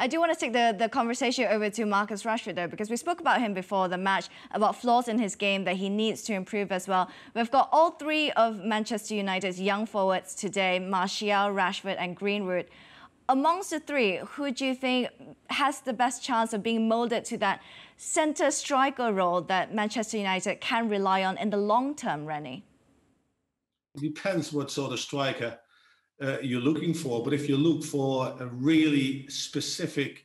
I do want to take the conversation over to Marcus Rashford, though, because we spoke about him before the match, about flaws in his game that he needs to improve as well. We've got all three of Manchester United's young forwards today, Martial, Rashford and Greenwood. Amongst the three, who do you think has the best chance of being moulded to that centre striker role that Manchester United can rely on in the long term, Rennie? It depends what sort of striker you're looking for, but if you look for a really specific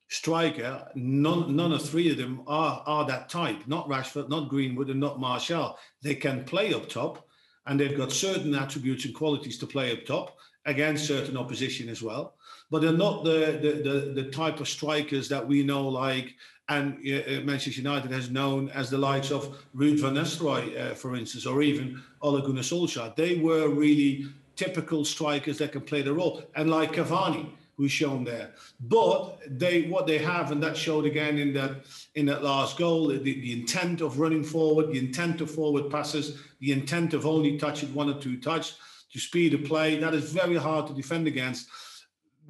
striker, none of three of them are that type. Not Rashford, not Greenwood, and not Martial. They can play up top, and they've got certain attributes and qualities to play up top against certain opposition as well. But they're not the type of strikers that we know, like, and Manchester United has known as the likes of Ruud van Nistelrooy, for instance, or even Ole Gunnar Solskjaer. They were really typical strikers that can play the role, and like Cavani, who's shown there. But what they have, and that showed again in that last goal, the intent of running forward, the intent of forward passes, the intent of only touching one or two touches to speed of play. That is very hard to defend against.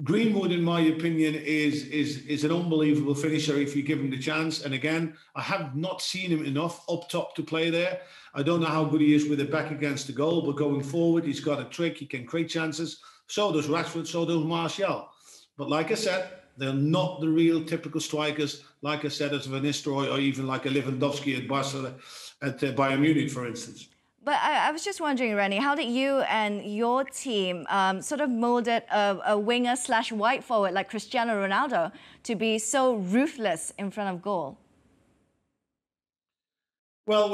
Greenwood, in my opinion, is an unbelievable finisher if you give him the chance. And again, I have not seen him enough up top to play there. I don't know how good he is with it back against the goal, but going forward, he's got a trick. He can create chances. So does Rashford, so does Martial. But like I said, they're not the real typical strikers, like I said, as Van Nistelrooy or even like a Lewandowski at Barcelona, at Bayern Munich, for instance. But I was just wondering, Rennie, how did you and your team sort of molded a winger / wide forward like Cristiano Ronaldo to be so ruthless in front of goal? Well,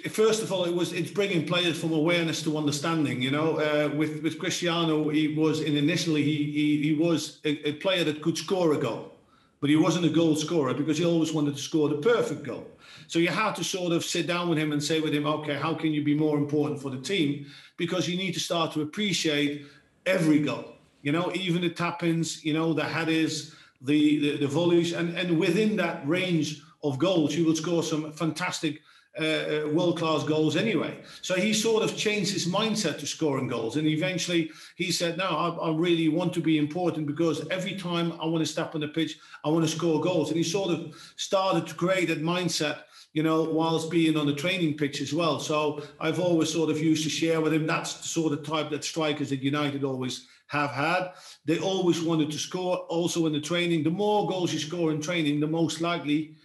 first of all, it's bringing players from awareness to understanding. You know, with Cristiano, he was a player that could score a goal, but he wasn't a goal scorer because he always wanted to score the perfect goal. So you had to sort of sit down with him and say with him, okay, how can you be more important for the team? Because you need to start to appreciate every goal. You know, even the tap-ins, you know, the headers, the volleys, and within that range of goals, you will score some fantastic world-class goals anyway. So he sort of changed his mindset to scoring goals. And eventually he said, no, I really want to be important because every time I want to step on the pitch, I want to score goals. And he sort of started to create that mindset, you know, whilst being on the training pitch as well. So I've always sort of used to share with him, that's the sort of type that strikers that United always have had. They always wanted to score also in the training. The more goals you score in training, the most likely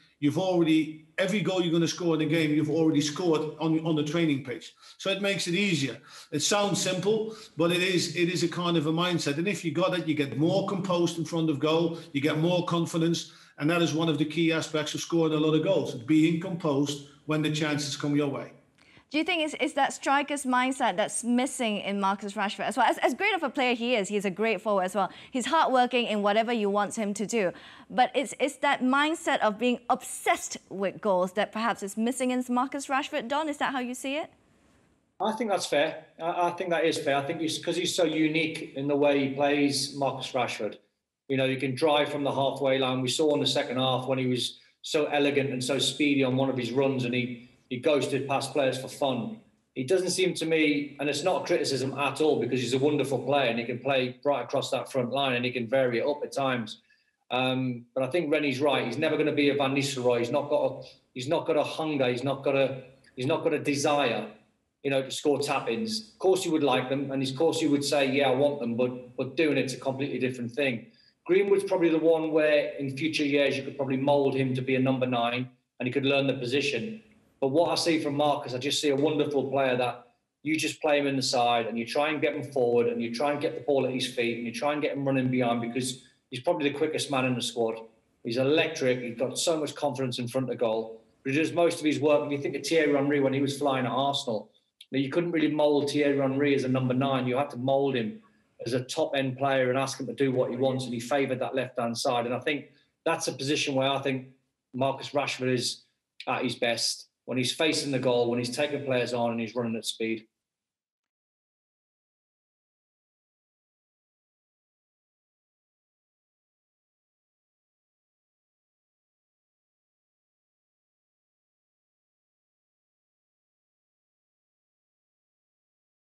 every goal you're going to score in the game, you've already scored on the training pitch. So it makes it easier. It sounds simple, but it is a kind of a mindset. And if you got it, you get more composed in front of goal, you get more confidence. And that is one of the key aspects of scoring a lot of goals, being composed when the chances come your way. Do you think it's that striker's mindset that's missing in Marcus Rashford as well? As great of a player he is, he's a great forward as well. He's hardworking in whatever you want him to do. But it's that mindset of being obsessed with goals that perhaps is missing in Marcus Rashford. Don, is that how you see it? I think that's fair. I think that is fair. I think because he's so unique in the way he plays, Marcus Rashford. You know, you can drive from the halfway line. We saw in the second half when he was so elegant and so speedy on one of his runs and he ghosted past players for fun. He doesn't seem to me, and it's not a criticism at all because he's a wonderful player and he can play right across that front line and he can vary it up at times. But I think Rennie's right. He's never going to be a Van Nistelrooy. He's not got a hunger. He's not got a desire, you know, to score tap-ins. Of course, you would like them, and of course, you would say, yeah, I want them, but doing it's a completely different thing. Greenwood's probably the one where in future years you could probably mould him to be a number 9 and he could learn the position. But what I see from Marcus, I just see a wonderful player that you just play him in the side and you try and get him forward and you try and get the ball at his feet and you try and get him running behind because he's probably the quickest man in the squad. He's electric. He's got so much confidence in front of goal. But he does most of his work. If you think of Thierry Henry when he was flying at Arsenal, you couldn't really mould Thierry Henry as a number 9. You had to mould him as a top-end player and ask him to do what he wants, and he favoured that left-hand side. And I think that's a position where I think Marcus Rashford is at his best, when he's facing the goal, when he's taking players on and he's running at speed.